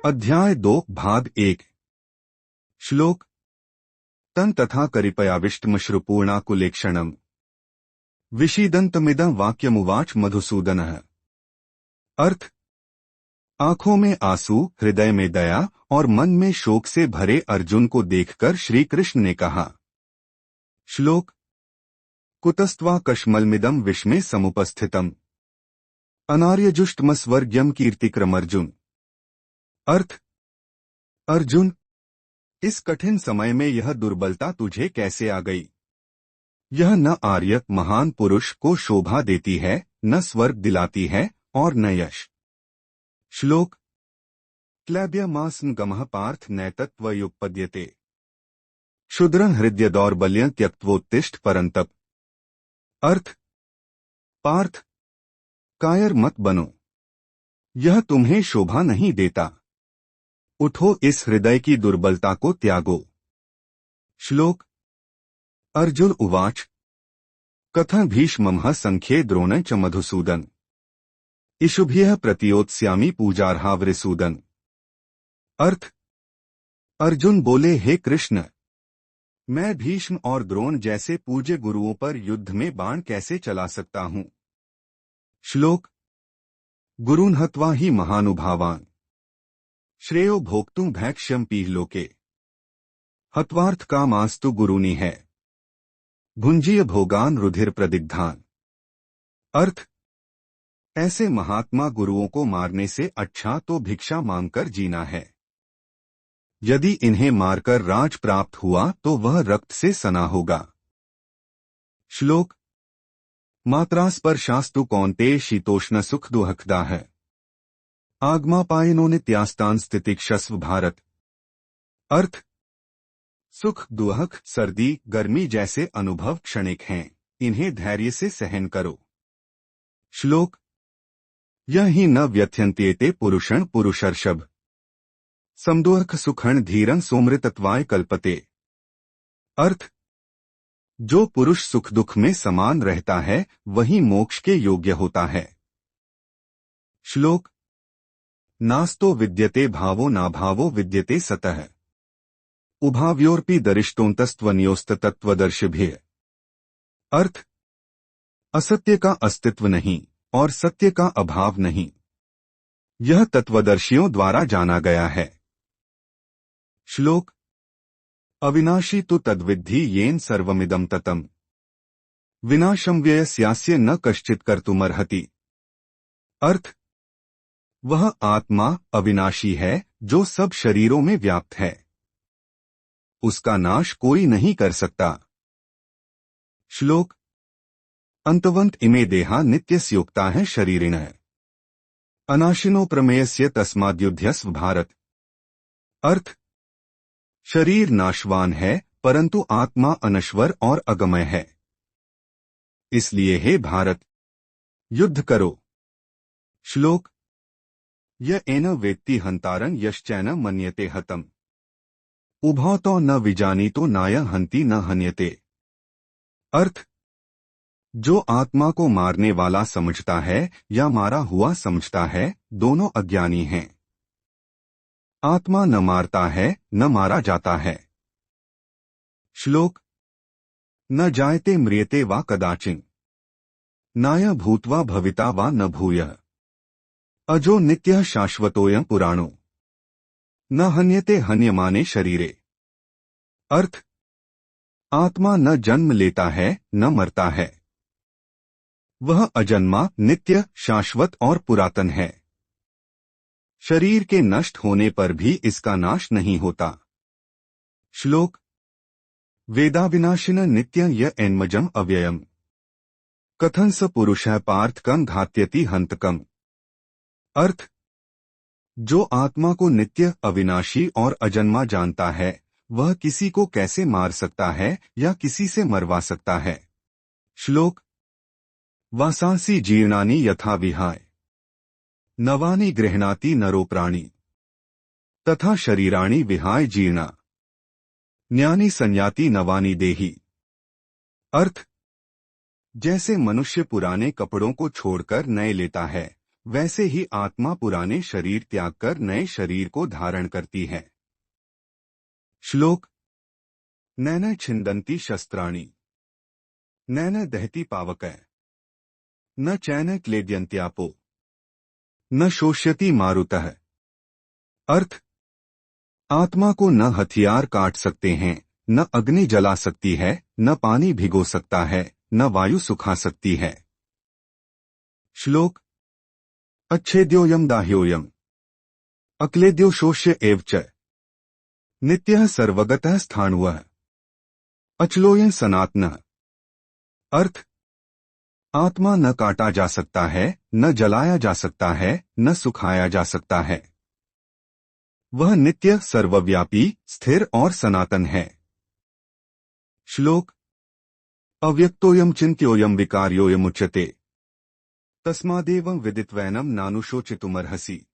अध्याय 2 भाग 1 श्लोक तन तथा करिपयाविष्टमश्रुपूर्णाकुलेक्षणम् विषीदन्तमिदं वाक्यमुवाच मधुसूदनः। अर्थ, आंखों में आंसू, हृदय में दया और मन में शोक से भरे अर्जुन को देखकर श्री कृष्ण ने कहा। श्लोक कुतस्त्वा कश्मलमिदं विष्मे समुपस्थितम् अनार्यजुष्टमस्वर्ग्यम कीर्तिक्रमर्जुन। अर्थ, अर्जुन, इस कठिन समय में यह दुर्बलता तुझे कैसे आ गई? यह न आर्य महान पुरुष को शोभा देती है, न स्वर्ग दिलाती है और न यश। श्लोक क्लैब्यमासन गमः पार्थ नैतत्त्वयुपपद्यते क्षुद्रं हृदय दौर्बल्यं त्यक्त्वोत्तिष्ठ परंतप। अर्थ, पार्थ, कायर मत बनो, यह तुम्हें शोभा नहीं देता। उठो, इस हृदय की दुर्बलता को त्यागो। श्लोक अर्जुन उवाच कथं भीष्मः संख्ये द्रोणं च मधुसूदन इषुभ्यः प्रतियोत्स्यामि पूजार्हावरिसूदन। अर्थ, अर्जुन बोले, हे कृष्ण, मैं भीष्म और द्रोण जैसे पूज्य गुरुओं पर युद्ध में बाण कैसे चला सकता हूं? श्लोक गुरून् हत्वा हि महानुभावान् श्रेयो भोक्तुं भैक्ष्यं पीहलोके हत्वार्थ कामास्तु गुरूनि है भुंजीय भोगान रुधिर प्रदिग्धान। अर्थ, ऐसे महात्मा गुरुओं को मारने से अच्छा तो भिक्षा मांगकर जीना है। यदि इन्हें मारकर राज प्राप्त हुआ तो वह रक्त से सना होगा। श्लोक मात्रास्पर्शास्तु कौन्तेय शीतोष्ण सुख दुहखदा है आगमापायनो नित्यास्तान स्थितिक्षस्व भारत। अर्थ, सुख, दुहक, सर्दी, गर्मी जैसे अनुभव क्षणिक हैं, इन्हें धैर्य से सहन करो। श्लोक यह ही न व्यथ्यन्त्येते पुरुषं पुरुषर्षभ समदुःख सुखं धीरं सोमृतत्वाय कल्पते। अर्थ, जो पुरुष सुख दुख में समान रहता है वही मोक्ष के योग्य होता है। श्लोक नास्तो विद्यते भावो नाभावो विद्यते सतः उभाव्योर्पि दरिष्टोन्तस्त्वन्योस्तत्त्वदर्शिभिः। अर्थ, असत्य का अस्तित्व नहीं और सत्य का अभाव नहीं, यह तत्वदर्शियों द्वारा जाना गया है। श्लोक अविनाशी तु तद्विद्धि येन सर्वमिदं ततम् विनाशं व्ययस्यास्य न कश्चित् कर्तुमर्हति। अर्थ, वह आत्मा अविनाशी है जो सब शरीरों में व्याप्त है, उसका नाश कोई नहीं कर सकता। श्लोक अंतवंत इमे देहा नित्यस्योक्ता है शरीरिणः अनाशिनो प्रमेयस्य तस्माद्युध्यस्व भारत। अर्थ, शरीर नाशवान है परंतु आत्मा अनश्वर और अगमय है, इसलिए हे भारत, युद्ध करो। श्लोक य एन वेत्ति हंतारं यश्चैन मन्यते हतम् उभौ तो न विजानीतो नाय हंति न हन्यते। अर्थ, जो आत्मा को मारने वाला समझता है या मारा हुआ समझता है, दोनों अज्ञानी हैं। आत्मा न मारता है न मारा जाता है। श्लोक न जायते म्रियते वा कदाचिन नाय भूत्वा भविता वा न भूयः अजो नित्यः शाश्वतोऽयं पुराणो न हन्यते हन्यमाने शरीरे। अर्थ, आत्मा न जन्म लेता है न मरता है, वह अजन्मा, नित्य, शाश्वत और पुरातन है। शरीर के नष्ट होने पर भी इसका नाश नहीं होता। श्लोक वेदाविनाशिन नित्यं य एन्मजम् अव्ययम् कथं स पुरुषः पार्थकं घात्यति हंतकम्। अर्थ, जो आत्मा को नित्य, अविनाशी और अजन्मा जानता है वह किसी को कैसे मार सकता है या किसी से मरवा सकता है। श्लोक वासांसि जीर्णानि यथा विहाय नवानि गृह्णाति नरो प्राणी तथा शरीराणि विहाय जीर्णा न्यानि संयाति नवानि देहि। अर्थ, जैसे मनुष्य पुराने कपड़ों को छोड़कर नए लेता है, वैसे ही आत्मा पुराने शरीर त्याग कर नए शरीर को धारण करती है। श्लोक। नैन छिन्दन्ति शस्त्राणि नैन दहति पावकः न चैन क्लेद्यन्त्यापो न शोष्यति मारुतः। अर्थ। आत्मा को न हथियार काट सकते हैं, न अग्नि जला सकती है, न पानी भिगो सकता है, न वायु सुखा सकती है। श्लोक। अच्छेद्योयम दाह्योयम अक्लेद्यो शोष्य एव च नित्यः सर्वगतः स्थाणुवः अचलोयं सनातनः। अर्थ। आत्मा न काटा जा सकता है, न जलाया जा सकता है, न सुखाया जा सकता है। वह नित्य, सर्वव्यापी, स्थिर और सनातन है। श्लोक। अव्यक्तोयम चिन्त्योयम विकार्योयमुच्यते तस्मादेवं विदित्वैनं नानुशोचितुमर्हसि।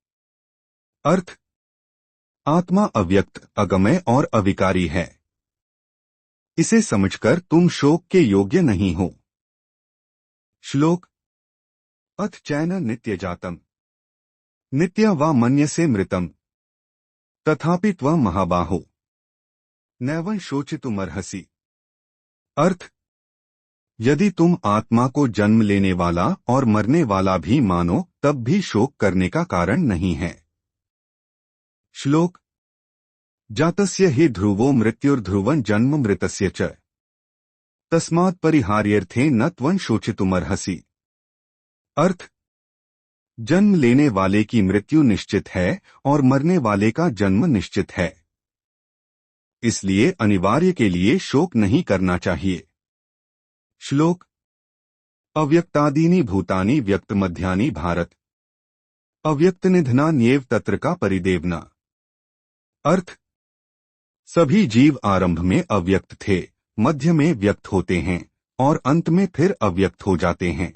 अर्थ। आत्मा अव्यक्त, अगम्य और अविकारी है। इसे समझकर तुम शोक के योग्य नहीं हो। श्लोक। अथ चैन नित्य जातम नित्य वा मन्यसे मृतम तथापि त्वं महाबाहो नैवं शोचितुमर्हसि। अर्थ। यदि तुम आत्मा को जन्म लेने वाला और मरने वाला भी मानो तब भी शोक करने का कारण नहीं है। श्लोक। जातस्य हि ध्रुवो मृत्युर्ध्रुवं जन्म मृतस्य च तस्मात् परिहार्यर्थे न त्वं शोचितुमर्हसि। अर्थ। जन्म लेने वाले की मृत्यु निश्चित है और मरने वाले का जन्म निश्चित है, इसलिए अनिवार्य के लिए शोक नहीं करना चाहिए। श्लोक। अव्यक्तादीनि भूतानि व्यक्तमध्यानि भारत अव्यक्तनिधनान्येव तत्र का परिदेवना। अर्थ। सभी जीव आरंभ में अव्यक्त थे, मध्य में व्यक्त होते हैं और अंत में फिर अव्यक्त हो जाते हैं।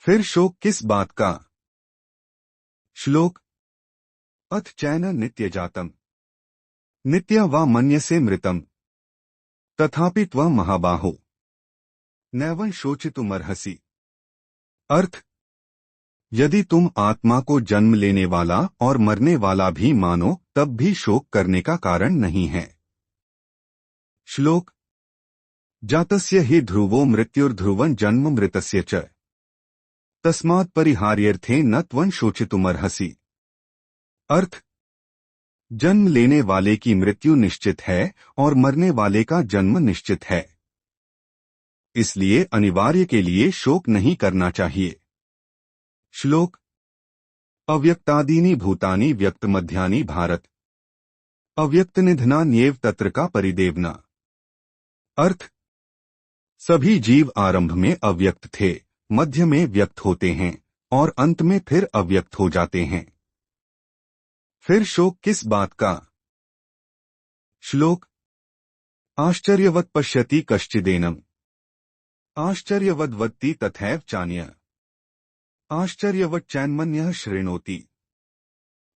फिर शोक किस बात का। श्लोक। अथ चैन नित्य जातम नित्य वा मन्यसे मृतम तथापि त्वं महाबाहो नैवं शोचितुमर्हसि। अर्थ। यदि तुम आत्मा को जन्म लेने वाला और मरने वाला भी मानो तब भी शोक करने का कारण नहीं है। श्लोक। जातस्य हि ध्रुवो मृत्युर्ध्रुवं जन्म मृतस्य च तस्मात् परिहार्यर्थे न त्वं शोचितुमर्हसि। अर्थ। जन्म लेने वाले की मृत्यु निश्चित है और मरने वाले का जन्म निश्चित है, इसलिए अनिवार्य के लिए शोक नहीं करना चाहिए। श्लोक। अव्यक्तादीनि भूतानि व्यक्तमध्यानि भारत अव्यक्तनिधनान्येव तत्र का परिदेवना। अर्थ। सभी जीव आरंभ में अव्यक्त थे, मध्य में व्यक्त होते हैं और अंत में फिर अव्यक्त हो जाते हैं। फिर शोक किस बात का। श्लोक। आश्चर्यवत् पश्यति कश्चिदेनम् आश्चर्यवद्वत्ति तथैव चान्यः आश्चर्यवच्चैन्मन्यः शृणोति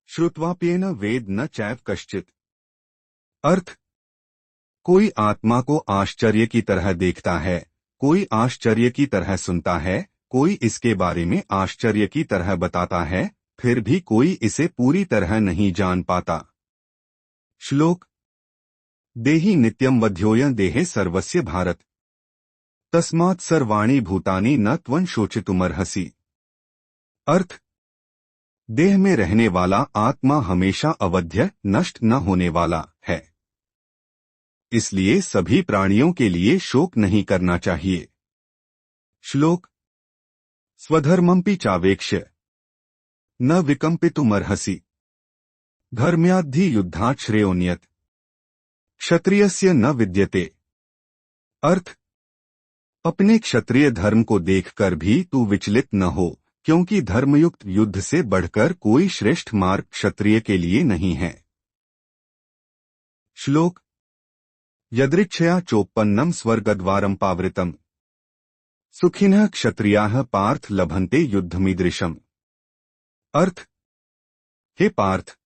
श्रुत्वाप्येन वेद न चैव कश्चित्। अर्थ। कोई आत्मा को आश्चर्य की तरह देखता है, कोई आश्चर्य की तरह सुनता है, कोई इसके बारे में आश्चर्य की तरह बताता है, फिर भी कोई इसे पूरी तरह नहीं जान पाता। श्लोक। देहि नित्यं वध्योऽयं देहे सर्वस्य भारत तस्मात् सर्वाणि भूतानि न त्वं शोचितुमर्हसि। अर्थ। देह में रहने वाला आत्मा हमेशा अवध्य, नष्ट न होने वाला है, इसलिए सभी प्राणियों के लिए शोक नहीं करना चाहिए। श्लोक। स्वधर्मंपि चावेक्ष्य न विकम्पितुमर्हसि धर्म्याद्धि युद्धात् श्रेयोन्यत् क्षत्रियस्य न विद्यते। अर्थ। अपने क्षत्रिय धर्म को देखकर भी तू विचलित न हो, क्योंकि धर्मयुक्त युद्ध से बढ़कर कोई श्रेष्ठ मार्ग क्षत्रिय के लिए नहीं है। श्लोक। यदृच्छया चोपन्नं स्वर्गद्वारं पावृतम् सुखिनः क्षत्रियाः पार्थ लभन्ते युद्धमीदृशम्। अर्थ। हे पार्थ,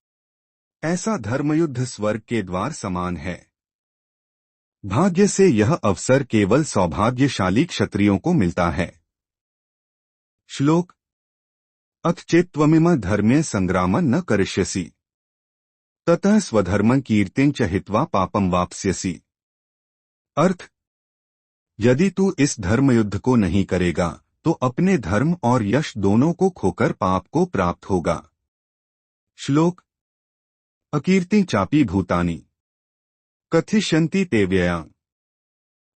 ऐसा धर्मयुद्ध स्वर्ग के द्वार समान है। भाग्य से यह अवसर केवल सौभाग्यशाली क्षत्रियों को मिलता है। श्लोक। अथ चेत्त्वमिम धर्म्य संग्राम न करिष्यसि ततः स्वधर्म कीर्तिं च हित्वा पापम वाप्स्यसि। अर्थ, यदि तू इस धर्म युद्ध को नहीं करेगा तो अपने धर्म और यश दोनों को खोकर पाप को प्राप्त होगा। श्लोक। अकीर्ति चापी भूतानि कथिष्यन्ति ते व्यया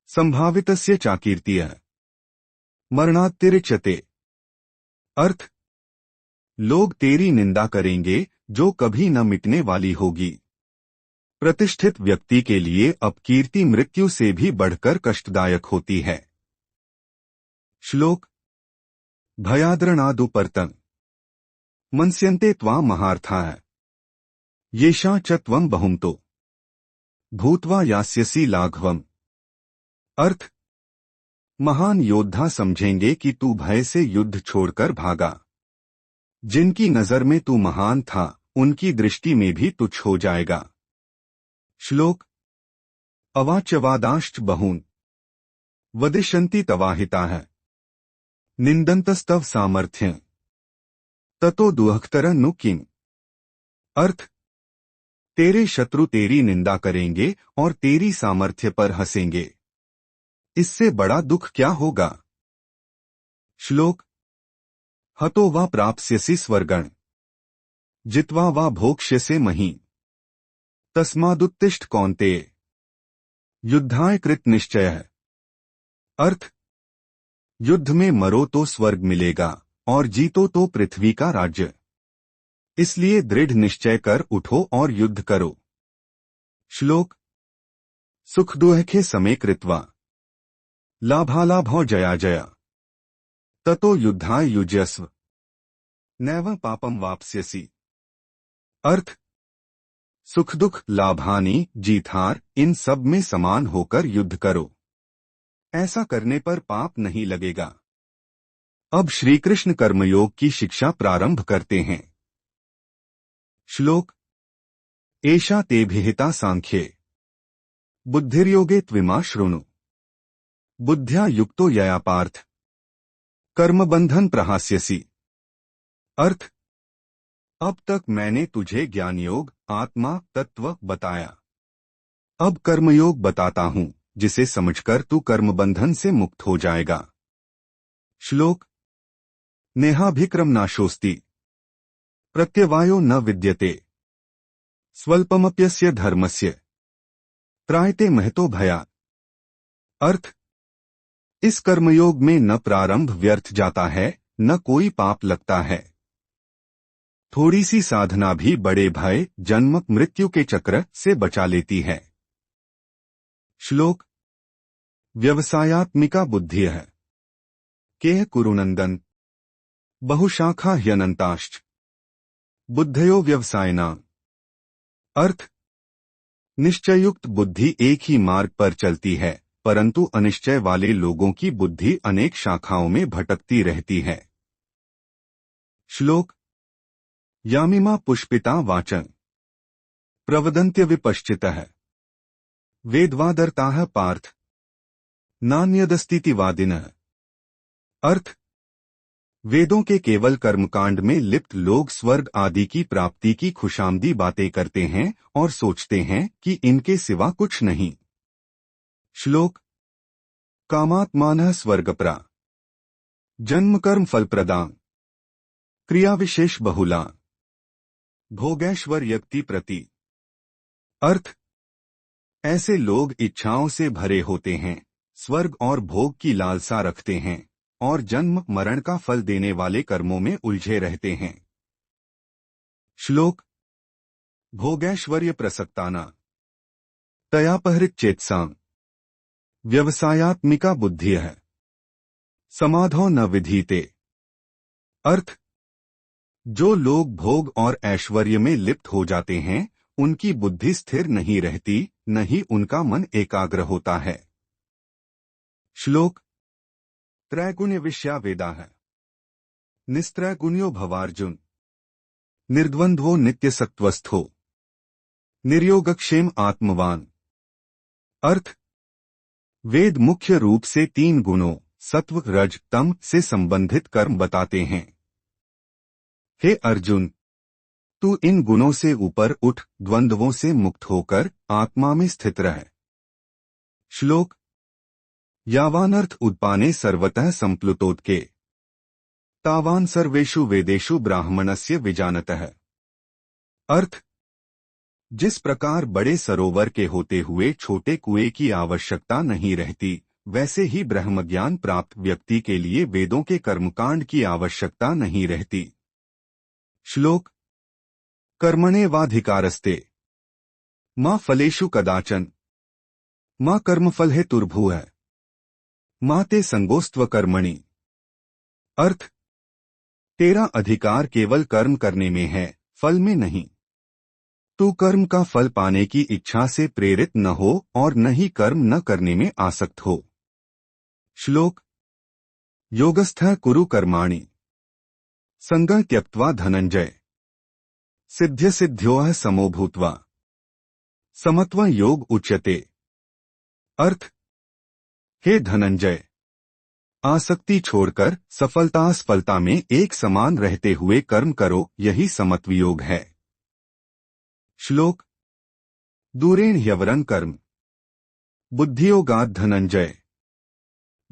संभावितस्य चाकीर्तियः मरणात्तिरिच्यते। अर्थ, लोग तेरी निंदा करेंगे जो कभी न मिटने वाली होगी। प्रतिष्ठित व्यक्ति के लिए अपकीर्ति मृत्यु से भी बढ़कर कष्टदायक होती है। श्लोक। भयाद्रणादुपर्तन् मन्स्यन्ते त्वां महार्थाः येषां च त्वं बहुमतो भूत्वा यास्यसि लाघवम्। अर्थ, महान योद्धा समझेंगे कि तू भय से युद्ध छोड़कर भागा। जिनकी नजर में तू महान था उनकी दृष्टि में भी तुच्छ हो जाएगा। श्लोक। अवाच्यवादांश्च बहून् वदिष्यन्ति तवाहिताः निन्दन्तस्तव सामर्थ्यं ततो दुःखतर नु किम्। अर्थ, तेरे शत्रु तेरी निंदा करेंगे और तेरी सामर्थ्य पर हंसेंगे, इससे बड़ा दुख क्या होगा। श्लोक। हतो वा प्राप्स्यसि स्वर्गं जित्वा वा भोक्ष्यसे महीम् तस्मादुत्तिष्ठ कौन्तेय युद्धाय कृत निश्चयः। अर्थ, युद्ध में मरो तो स्वर्ग मिलेगा और जीतो तो पृथ्वी का राज्य, इसलिए दृढ़ निश्चय कर उठो और युद्ध करो। श्लोक। सुख दुःखे समे कृत्वा लाभालाभौ जया जया ततो युद्धाय युज्यस्व नैव पापम वाप्स्यसि। अर्थ, सुख दुख लाभ हानि जीत हार इन सब में समान होकर युद्ध करो, ऐसा करने पर पाप नहीं लगेगा। अब श्रीकृष्ण कर्मयोग की शिक्षा प्रारंभ करते हैं। श्लोक। एषा ते विहिता सांख्ये बुद्धिर्योगे त्विमा शृणु बुद्ध्या युक्तो यया पार्थ कर्मबंधन प्रहास्यसि। अर्थ, अब तक मैंने तुझे ज्ञान योग आत्मा तत्व बताया, अब कर्मयोग बताता हूं जिसे समझकर तू कर्मबंधन से मुक्त हो जाएगा। श्लोक। नेहाभिक्रम नाशोस्ति प्रत्यवायो न विद्यते स्वल्पमप्यस्य धर्मस्य त्रायते महतो भयात्। अर्थ, इस कर्मयोग में न प्रारंभ व्यर्थ जाता है न कोई पाप लगता है। थोड़ी सी साधना भी बड़े भय जन्म मृत्यु के चक्र से बचा लेती है। श्लोक। व्यवसायात्मिका बुद्धिः केह कुरुनंदन बहुशाखा ह्यनंताश्च बुद्धयो व्यवसायिनाम्। अर्थ, निश्चयुक्त बुद्धि एक ही मार्ग पर चलती है परंतु अनिश्चय वाले लोगों की बुद्धि अनेक शाखाओं में भटकती रहती है। श्लोक। यामिमा पुष्पिता वाचं प्रवदन्त्य विपश्चितः वेदवादर्ताः पार्थ नान्यदस्तीति वादिनः। अर्थ, वेदों के केवल कर्मकांड में लिप्त लोग स्वर्ग आदि की प्राप्ति की खुशामदी बातें करते हैं और सोचते हैं कि इनके सिवा कुछ नहीं। श्लोक। कामात्मानः स्वर्गप्रा जन्म कर्म फलप्रदां क्रिया विशेष बहुला भोगैश्वर्यक्ति प्रति। अर्थ, ऐसे लोग इच्छाओं से भरे होते हैं, स्वर्ग और भोग की लालसा रखते हैं और जन्म मरण का फल देने वाले कर्मों में उलझे रहते हैं। श्लोक। भोगैश्वर्य प्रसक्ताना तयापहृत व्यवसायात्मिका बुद्धिः समाधौ न विधीते। अर्थ, जो लोग भोग और ऐश्वर्य में लिप्त हो जाते हैं उनकी बुद्धि स्थिर नहीं रहती, न ही उनका मन एकाग्र होता है। श्लोक। त्रैगुण्य विषया वेदाः निस्त्रैगुण्यो भवार्जुन निर्द्वंद्वो नित्यसत्वस्थो निर्योगक्षेम आत्मवान। अर्थ, वेद मुख्य रूप से 3 गुणों सत्व रज तम से संबंधित कर्म बताते हैं। हे अर्जुन, तू इन गुणों से ऊपर उठ, द्वंद्वों से मुक्त होकर आत्मा में स्थित रह। श्लोक। यावानर्थ उद्पाने सर्वतः संप्लुतोदके तावान सर्वेषु वेदेषु ब्राह्मणस्य विजानतः। अर्थ। जिस प्रकार बड़े सरोवर के होते हुए छोटे कुएं की आवश्यकता नहीं रहती, वैसे ही ब्रह्मज्ञान प्राप्त व्यक्ति के लिए वेदों के कर्मकांड की आवश्यकता नहीं रहती। श्लोक। कर्मणेवाधिकारस्ते मा फलेषु कदाचन मा कर्मफल हेतुर्भुवः मा ते संगोस्त्व कर्मणि। अर्थ। तेरा अधिकार केवल कर्म करने में है, फल में नहीं। तू कर्म का फल पाने की इच्छा से प्रेरित न हो और न ही कर्म न करने में आसक्त हो। श्लोक। योगस्थः कुरु कर्माणि संगं त्यक्त्वा धनंजय सिद्ध्य सिद्ध्योः समो भूत्वा समत्व योग उच्यते। अर्थ। हे धनंजय, आसक्ति छोड़कर सफलता असफलता में एक समान रहते हुए कर्म करो, यही समत्व योग है। श्लोक। दूरेण ह्यवरं कर्म बुद्धियोगात् धनंजय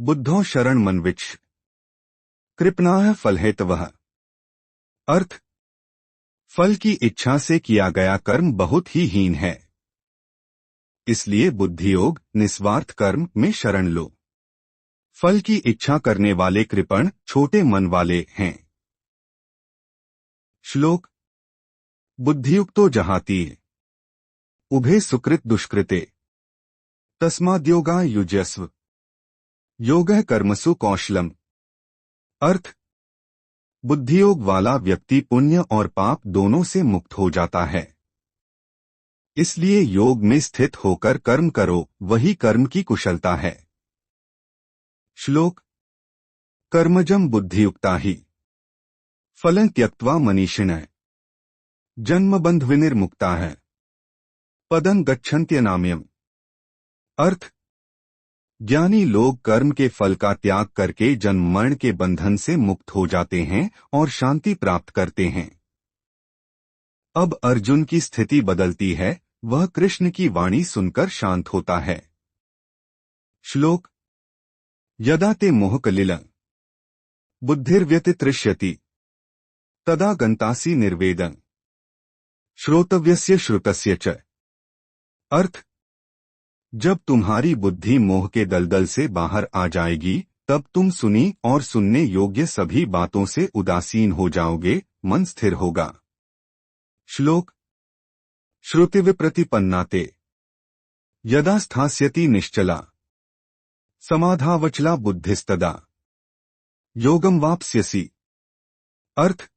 बुद्धौ शरण मन्विच्छ कृपणाः फलहेतवः। अर्थ। फल की इच्छा से किया गया कर्म बहुत ही हीन है, इसलिए बुद्धियोग निस्वार्थ कर्म में शरण लो। फल की इच्छा करने वाले कृपण छोटे मन वाले हैं। श्लोक। बुद्धियुक्तो जहाति उभे सुकृत दुष्कृते तस्माद्योगा युज्यस्व योगः कर्मसु कौशलम। अर्थ। बुद्धियोग वाला व्यक्ति पुण्य और पाप दोनों से मुक्त हो जाता है, इसलिए योग में स्थित होकर कर्म करो, वही कर्म की कुशलता है। श्लोक। कर्मजं बुद्धियुक्ता हि फलं त्यक्त्वा मनीषिणः जन्मबन्धविनिर्मुक्ताः पदं गच्छन्त्यनाम्यम्। अर्थ। ज्ञानी लोग कर्म के फल का त्याग करके जन्म मरण के बंधन से मुक्त हो जाते हैं और शांति प्राप्त करते हैं। अब अर्जुन की स्थिति बदलती है, वह कृष्ण की वाणी सुनकर शांत होता है। श्लोक। यदा ते मोहकलिलं बुद्धिर्व्यतितृष्यति तदा गन्तासि निर्वेदं श्रोतव्यस्य श्रुतस्य च। अर्थ। जब तुम्हारी बुद्धि मोह के दलदल से बाहर आ जाएगी, तब तुम सुनी और सुनने योग्य सभी बातों से उदासीन हो जाओगे, मन स्थिर होगा। श्लोक। श्रुतिविप्रतिपन्नाते यदा स्थास्यति निश्चला समाधावचला बुद्धिस्तदा योगम वाप्स्यसि। अर्थ।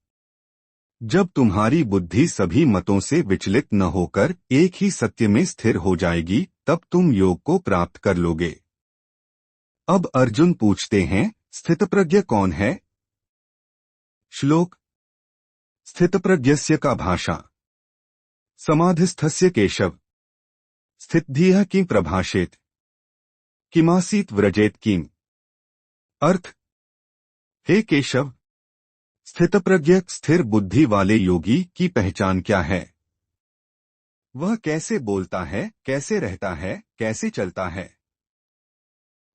जब तुम्हारी बुद्धि सभी मतों से विचलित न होकर एक ही सत्य में स्थिर हो जाएगी, तब तुम योग को प्राप्त कर लोगे। अब अर्जुन पूछते हैं, स्थितप्रज्ञ कौन है? श्लोक। स्थितप्रज्ञस्य का भाषा समाधिस्थस्य केशव स्थितधियः किं प्रभाषेत किमासीत व्रजेत किम। अर्थ। हे केशव, स्थितप्रज्ञ स्थिर बुद्धि वाले योगी की पहचान क्या है? वह कैसे बोलता है, कैसे रहता है, कैसे चलता है?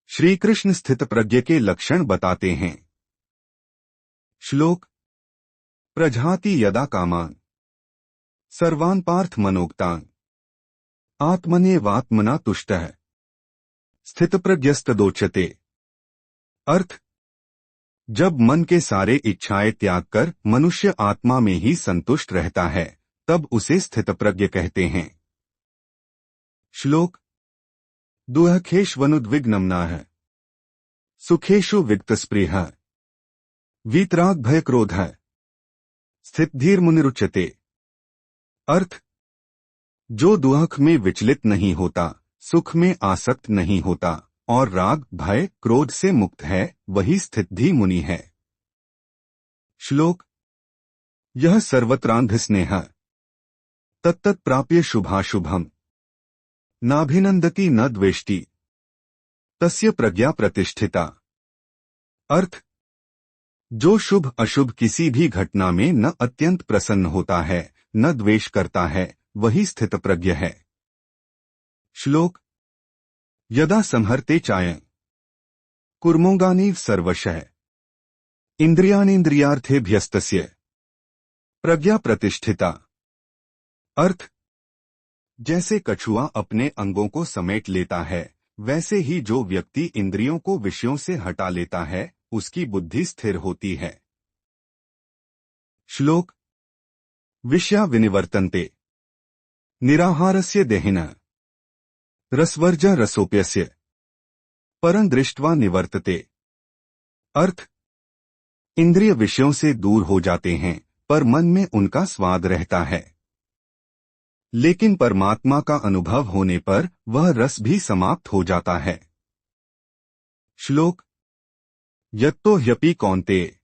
श्री कृष्ण स्थितप्रज्ञ के लक्षण बताते हैं। श्लोक। प्रजाति यदा कामान् सर्वान् पार्थ मनोक्तान् आत्मन्येवात्मना तुष्टः स्थितप्रज्ञस्तदोच्यते। अर्थ। जब मन के सारे इच्छाएं त्याग कर मनुष्य आत्मा में ही संतुष्ट रहता है, तब उसे स्थितप्रज्ञ कहते हैं। श्लोक। दुःखेष्वनुद्विग्नम्नाः सुखेषु विगतस्पृहः वीतरागभयक्रोधः स्थितधीर्मुनिरुच्यते। अर्थ। जो दुख में विचलित नहीं होता, सुख में आसक्त नहीं होता और राग भय क्रोध से मुक्त है, वही स्थितधि मुनि है। श्लोक। यह सर्वत्रान्धस्नेह तत्तत् प्राप्य शुभाशुभम नाभिनंदति न द्वेष्टि तस्य प्रज्ञा प्रतिष्ठिता। अर्थ। जो शुभ अशुभ किसी भी घटना में न अत्यंत प्रसन्न होता है न द्वेष करता है वही स्थितप्रज्ञ है। श्लोक। यदा संहर्ते चायं कुर्मोगानीव सर्वशः इंद्रियाणीन्द्रियार्थेभ्यस्तस्य प्रज्ञा प्रतिष्ठिता। अर्थ। जैसे कछुआ अपने अंगों को समेट लेता है वैसे ही जो व्यक्ति इंद्रियों को विषयों से हटा लेता है उसकी बुद्धि स्थिर होती है। श्लोक। विषया विनिवर्तन्ते निराहारस्य देहिनः रसवर्ज रसोप्यस्य परं दृष्ट्वा निवर्तते। अर्थ। इंद्रिय विषयों से दूर हो जाते हैं पर मन में उनका स्वाद रहता है, लेकिन परमात्मा का अनुभव होने पर वह रस भी समाप्त हो जाता है। श्लोक। यत्तो ह्यपि कौन्तेय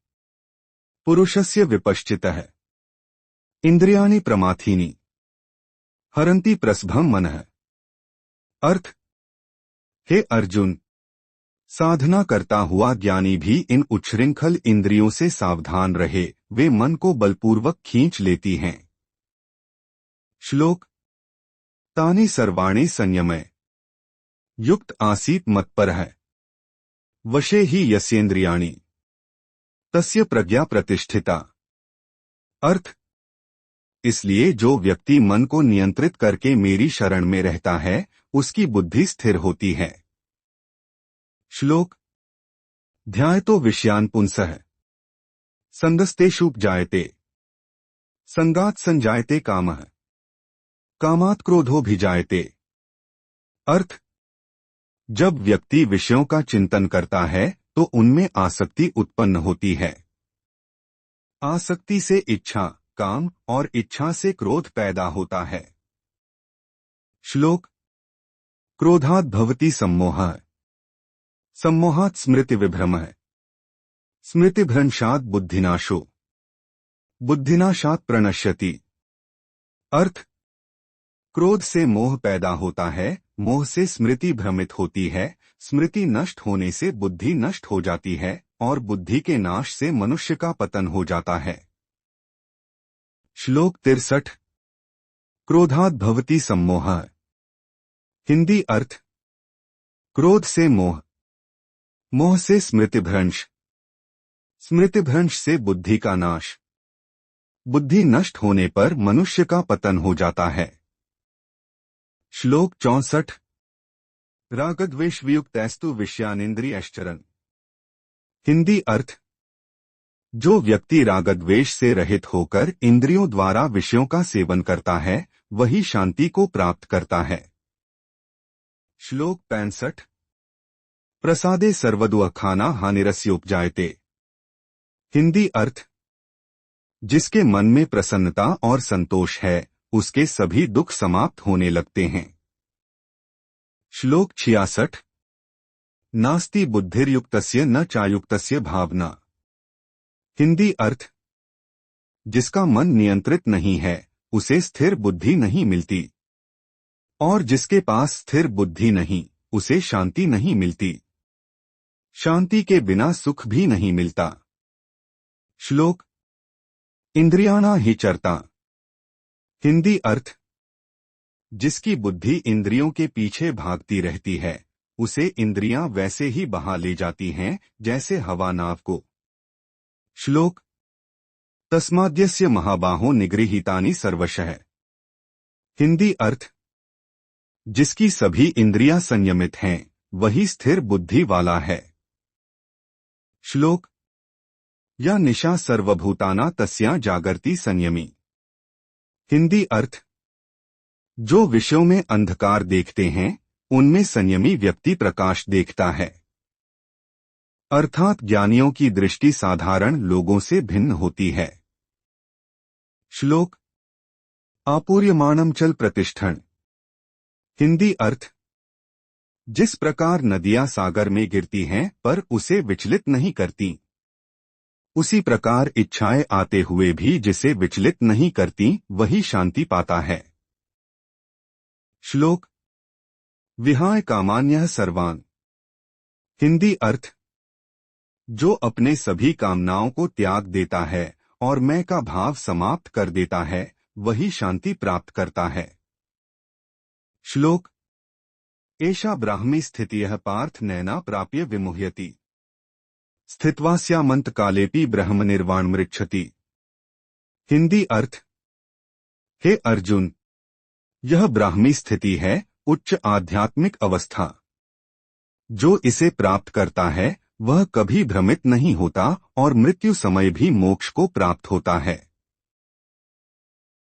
पुरुषस्य विपश्चितः इंद्रियाणि प्रमाथीनि हरन्ति प्रसभं मनः। अर्थ। हे अर्जुन, साधना करता हुआ ज्ञानी भी इन उच्छृंखल इंद्रियों से सावधान रहे, वे मन को बलपूर्वक खींच लेती हैं। श्लोक। तानि सर्वाणि संयमय युक्त आसीत मत्परः वशे ही यस्येन्द्रियाणि तस्य प्रज्ञा प्रतिष्ठिता। अर्थ। इसलिए जो व्यक्ति मन को नियंत्रित करके मेरी शरण में रहता है उसकी बुद्धि स्थिर होती है। श्लोक। ध्यायतो विषयान् पुंसः संगस्तेषुपजायते संगात् संजायते कामः कामात् क्रोधोऽभिजायते। अर्थ। जब व्यक्ति विषयों का चिंतन करता है तो उनमें आसक्ति उत्पन्न होती है, आसक्ति से इच्छा, काम और इच्छा से क्रोध पैदा होता है। श्लोक। क्रोधात् भवति सम्मोहः सम्मोहात् स्मृति विभ्रमः स्मृतिभ्रंशात् बुद्धिनाशो बुद्धिनाशात् प्रणश्यति। अर्थ। क्रोध से मोह पैदा होता है, मोह से स्मृति भ्रमित होती है, स्मृति नष्ट होने से बुद्धि नष्ट हो जाती है और बुद्धि के नाश से मनुष्य का पतन हो जाता है। श्लोक 63। क्रोधात् भवति सम्मोहः। हिंदी अर्थ। क्रोध से मोह, मोह से स्मृतिभ्रंश, स्मृतिभ्रंश से बुद्धि का नाश, बुद्धि नष्ट होने पर मनुष्य का पतन हो जाता है। श्लोक 64। रागद्वेष वियुक्तैस्तु विषयानिन्द्रियश्चरन्। हिंदी अर्थ। जो व्यक्ति रागद्वेष से रहित होकर इंद्रियों द्वारा विषयों का सेवन करता है वही शांति को प्राप्त करता है। श्लोक 65। प्रसादे सर्वदुःखाना हानिरस्योपजायते। हिंदी अर्थ। जिसके मन में प्रसन्नता और संतोष है उसके सभी दुख समाप्त होने लगते हैं। श्लोक 66। नास्ति बुद्धिर्युक्तस्य न चायुक्तस्य भावना। हिंदी अर्थ। जिसका मन नियंत्रित नहीं है उसे स्थिर बुद्धि नहीं मिलती, और जिसके पास स्थिर बुद्धि नहीं उसे शांति नहीं मिलती। शांति के बिना सुख भी नहीं मिलता। श्लोक। इंद्रियाणा हि चरता। हिंदी अर्थ। जिसकी बुद्धि इंद्रियों के पीछे भागती रहती है उसे इंद्रियां वैसे ही बहा ले जाती हैं जैसे हवा नाव को। श्लोक। तस्माद्यस्य महाबाहो निगृहीतानि सर्वशः। हिंदी अर्थ। जिसकी सभी इंद्रियां संयमित हैं वही स्थिर बुद्धि वाला है। श्लोक। या निशा सर्वभूताना तस्या जागर्ति संयमी। हिंदी अर्थ। जो विषयों में अंधकार देखते हैं उनमें संयमी व्यक्ति प्रकाश देखता है। अर्थात ज्ञानियों की दृष्टि साधारण लोगों से भिन्न होती है। श्लोक। आपूर्यमाणम चल प्रतिष्ठन्। हिंदी अर्थ। जिस प्रकार नदियां सागर में गिरती हैं पर उसे विचलित नहीं करती, उसी प्रकार इच्छाएं आते हुए भी जिसे विचलित नहीं करती वही शांति पाता है। श्लोक। विहाय कामान्यः सर्वान्। हिंदी अर्थ। जो अपने सभी कामनाओं को त्याग देता है और मैं का भाव समाप्त कर देता है, वही शांति प्राप्त करता है। श्लोक। एषा ब्राह्मी स्थितियः पार्थ नैना प्राप्य विमुह्यति स्थित्वास्यामन्तकालेऽपि ब्रह्म निर्वाण मृच्छति। हिंदी अर्थ। हे अर्जुन, यह ब्राह्मी स्थिति है, उच्च आध्यात्मिक अवस्था। जो इसे प्राप्त करता है वह कभी भ्रमित नहीं होता और मृत्यु समय भी मोक्ष को प्राप्त होता है।